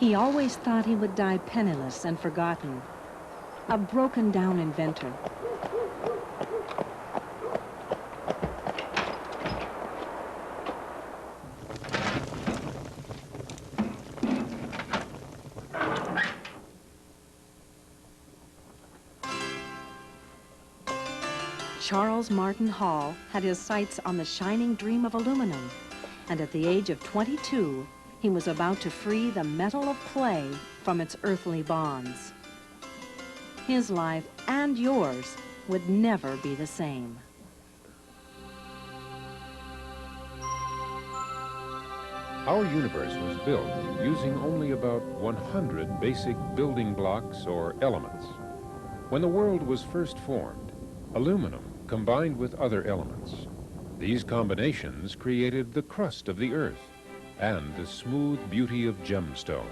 He always thought he would die penniless and forgotten, a broken-down inventor. Charles Martin Hall had his sights on the shining dream of aluminum, and at the age of 22, he was about to free the metal of clay from its earthly bonds. His life and yours would never be the same. Our universe was built using only about 100 basic building blocks or elements. When the world was first formed, aluminum combined with other elements. These combinations created the crust of the earth and the smooth beauty of gemstones.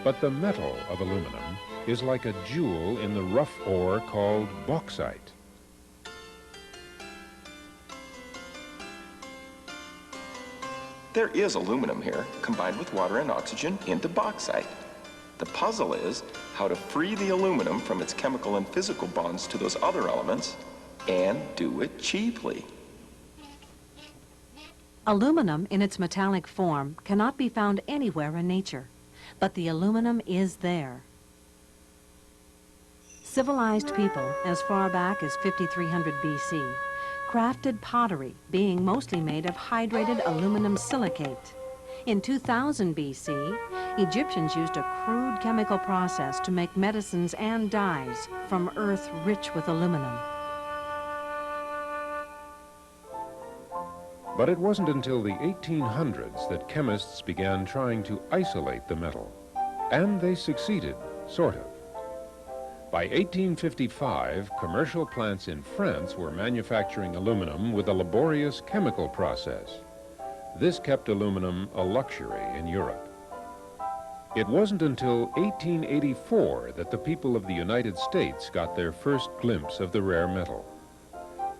But the metal of aluminum is like a jewel in the rough ore called bauxite. There is aluminum here, combined with water and oxygen into bauxite. The puzzle is how to free the aluminum from its chemical and physical bonds to those other elements and do it cheaply. Aluminum in its metallic form cannot be found anywhere in nature, but the aluminum is there. Civilized people, as far back as 5300 BC, crafted pottery, being mostly made of hydrated aluminum silicate. In 2000 BC, Egyptians used a crude chemical process to make medicines and dyes from earth rich with aluminum. But it wasn't until the 1800s that chemists began trying to isolate the metal. And they succeeded, sort of. By 1855, commercial plants in France were manufacturing aluminum with a laborious chemical process. This kept aluminum a luxury in Europe. It wasn't until 1884 that the people of the United States got their first glimpse of the rare metal.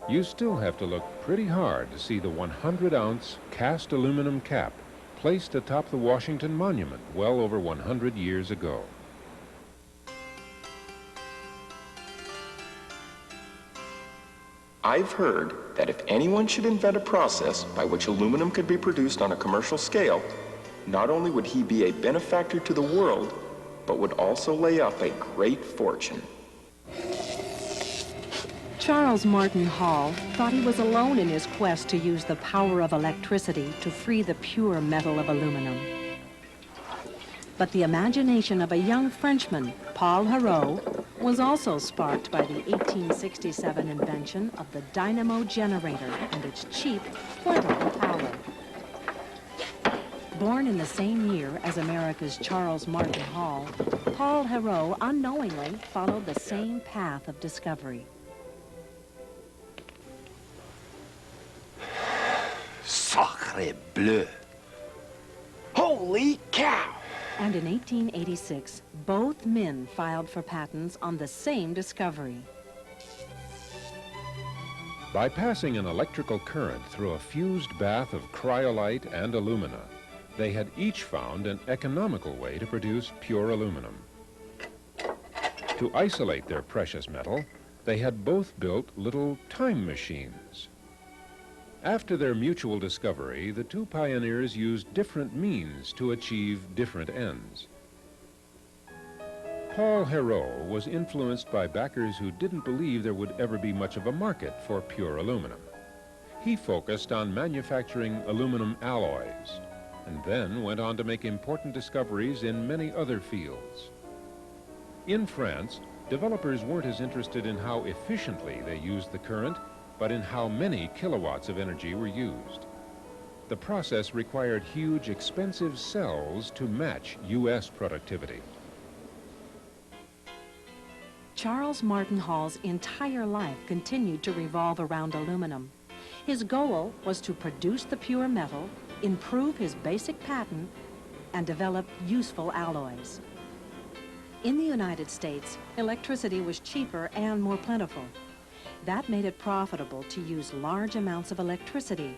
You still have to look pretty hard to see the 100-ounce cast aluminum cap placed atop the Washington Monument well over 100 years ago. I've heard that if anyone should invent a process by which aluminum could be produced on a commercial scale, not only would he be a benefactor to the world, but would also lay up a great fortune. Charles Martin Hall thought he was alone in his quest to use the power of electricity to free the pure metal of aluminum. But the imagination of a young Frenchman, Paul Héroult, was also sparked by the 1867 invention of the dynamo generator and its cheap, portable power. Born in the same year as America's Charles Martin Hall, Paul Héroult unknowingly followed the same path of discovery. Sacre bleu! Holy cow! And in 1886, both men filed for patents on the same discovery. By passing an electrical current through a fused bath of cryolite and alumina, they had each found an economical way to produce pure aluminum. To isolate their precious metal, they had both built little time machines. After their mutual discovery, the two pioneers used different means to achieve different ends. Paul Héroult was influenced by backers who didn't believe there would ever be much of a market for pure aluminum. He focused on manufacturing aluminum alloys, and then went on to make important discoveries in many other fields. In France, developers weren't as interested in how efficiently they used the current, but in how many kilowatts of energy were used. The process required huge, expensive cells to match U.S. productivity. Charles Martin Hall's entire life continued to revolve around aluminum. His goal was to produce the pure metal, improve his basic patent, and develop useful alloys. In the United States, electricity was cheaper and more plentiful. That made it profitable to use large amounts of electricity.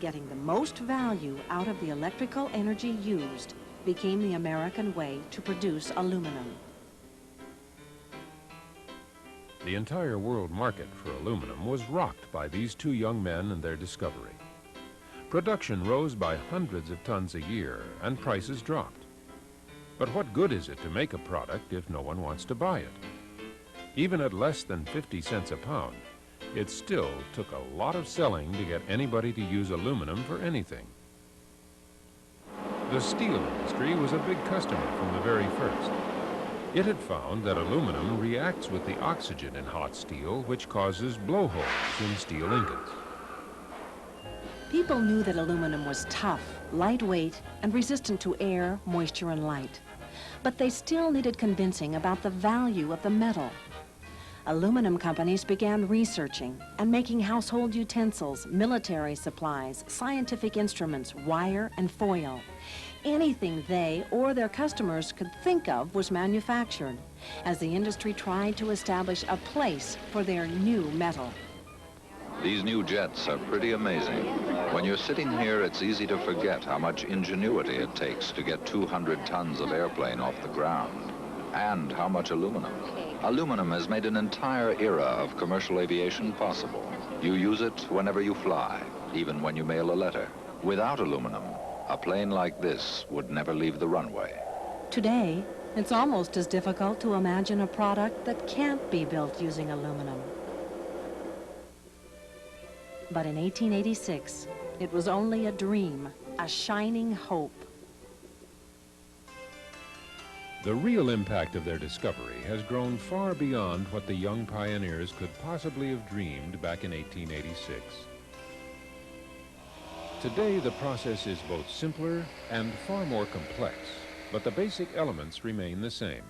Getting the most value out of the electrical energy used became the American way to produce aluminum. The entire world market for aluminum was rocked by these two young men and their discovery. Production rose by hundreds of tons a year, and prices dropped. But what good is it to make a product if no one wants to buy it? Even at less than 50 cents a pound, it still took a lot of selling to get anybody to use aluminum for anything. The steel industry was a big customer from the very first. It had found that aluminum reacts with the oxygen in hot steel, which causes blowholes in steel ingots. People knew that aluminum was tough, lightweight, and resistant to air, moisture, and light. But they still needed convincing about the value of the metal. Aluminum companies began researching and making household utensils, military supplies, scientific instruments, wire, and foil. Anything they or their customers could think of was manufactured, as the industry tried to establish a place for their new metal. These new jets are pretty amazing. When you're sitting here, it's easy to forget how much ingenuity it takes to get 200 tons of airplane off the ground, and how much aluminum. Aluminum has made an entire era of commercial aviation possible. You use it whenever you fly, even when you mail a letter. Without aluminum, a plane like this would never leave the runway. Today, it's almost as difficult to imagine a product that can't be built using aluminum. But in 1886, it was only a dream, a shining hope. The real impact of their discovery has grown far beyond what the young pioneers could possibly have dreamed back in 1886. Today, the process is both simpler and far more complex, but the basic elements remain the same.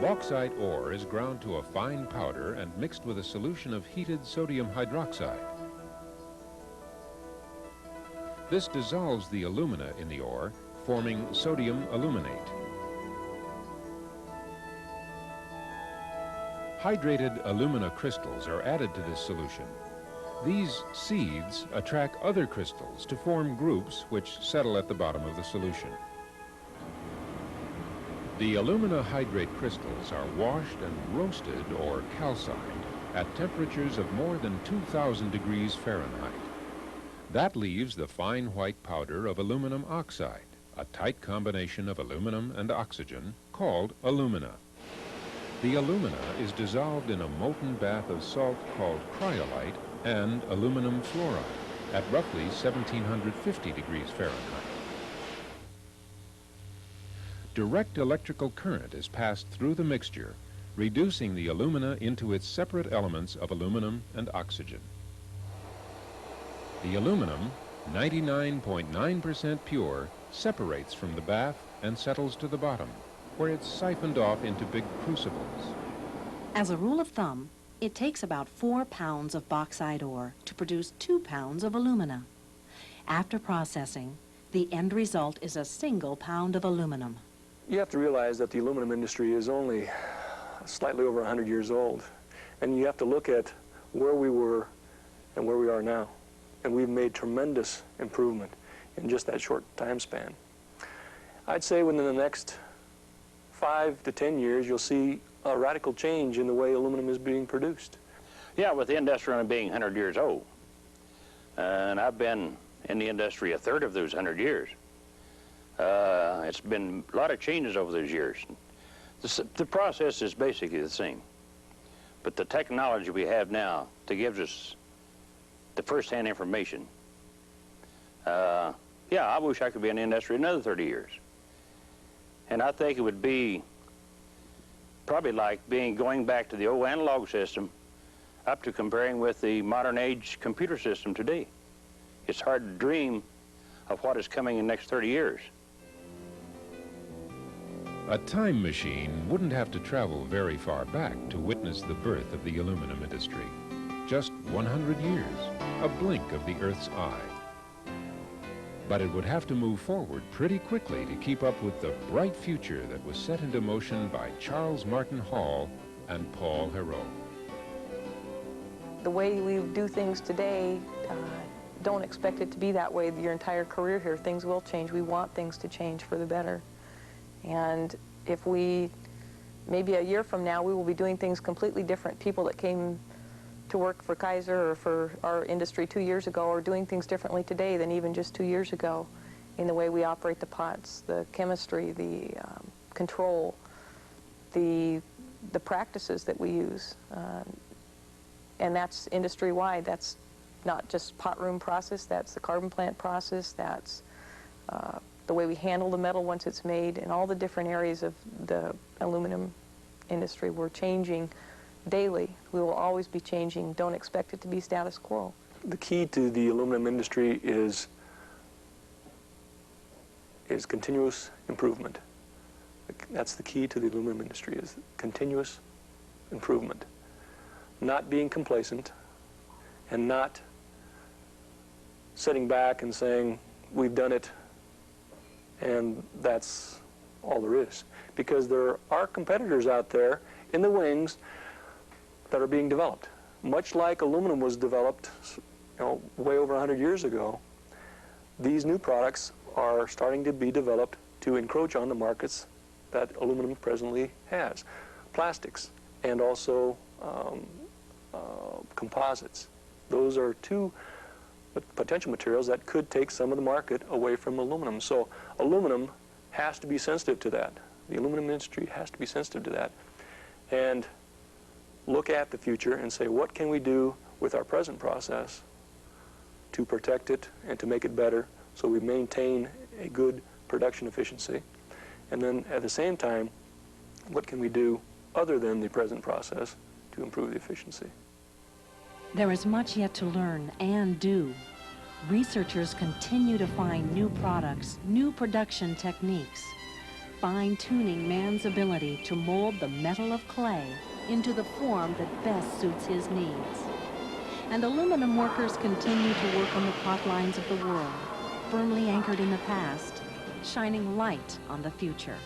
Bauxite ore is ground to a fine powder and mixed with a solution of heated sodium hydroxide. This dissolves the alumina in the ore, forming sodium aluminate. Hydrated alumina crystals are added to this solution. These seeds attract other crystals to form groups which settle at the bottom of the solution. The alumina hydrate crystals are washed and roasted or calcined at temperatures of more than 2,000 degrees Fahrenheit. That leaves the fine white powder of aluminum oxide, a tight combination of aluminum and oxygen called alumina. The alumina is dissolved in a molten bath of salt called cryolite and aluminum fluoride at roughly 1,750 degrees Fahrenheit. Direct electrical current is passed through the mixture, reducing the alumina into its separate elements of aluminum and oxygen. The aluminum, 99.9% pure, separates from the bath and settles to the bottom, where it's siphoned off into big crucibles. As a rule of thumb, it takes about 4 pounds of bauxite ore to produce 2 pounds of alumina. After processing, the end result is a single pound of aluminum. You have to realize that the aluminum industry is only slightly over 100 years old. And you have to look at where we were and where we are now. And we've made tremendous improvement in just that short time span. I'd say within the next 5 to 10 years, you'll see a radical change in the way aluminum is being produced. Yeah, with the industry only being 100 years old. And I've been in the industry a third of those 100 years. It's been a lot of changes over those years. The process is basically the same. But the technology we have now that gives us the first-hand information, yeah, I wish I could be in the industry another 30 years. And I think it would be probably like going back to the old analog system up to comparing with the modern age computer system today. It's hard to dream of what is coming in the next 30 years. A time machine wouldn't have to travel very far back to witness the birth of the aluminum industry. Just 100 years, a blink of the Earth's eye. But it would have to move forward pretty quickly to keep up with the bright future that was set into motion by Charles Martin Hall and Paul Héroux. The way we do things today, don't expect it to be that way your entire career here. Things will change. We want things to change for the better. And if we, maybe a year from now, we will be doing things completely different. People that came to work for Kaiser or for our industry 2 years ago are doing things differently today than even just 2 years ago in the way we operate the pots, the chemistry, the control, the practices that we use. And that's industry-wide. That's not just pot room process, that's the carbon plant process, that's the way we handle the metal once it's made, and all the different areas of the aluminum industry. We're changing daily. We will always be changing. Don't expect it to be status quo. The key to the aluminum industry is continuous improvement. That's the key to the aluminum industry, is continuous improvement. Not being complacent and not sitting back and saying, we've done it and that's all there is. Because there are competitors out there in the wings that are being developed. Much like aluminum was developed, way over 100 years ago, these new products are starting to be developed to encroach on the markets that aluminum presently has. Plastics and also composites. Those are two potential materials that could take some of the market away from aluminum. So aluminum has to be sensitive to that. The aluminum industry has to be sensitive to that. And look at the future and say, what can we do with our present process to protect it and to make it better so we maintain a good production efficiency? And then at the same time, what can we do other than the present process to improve the efficiency? There is much yet to learn and do. Researchers continue to find new products, new production techniques, fine-tuning man's ability to mold the metal of clay into the form that best suits his needs. And aluminum workers continue to work on the pot lines of the world, firmly anchored in the past, shining light on the future.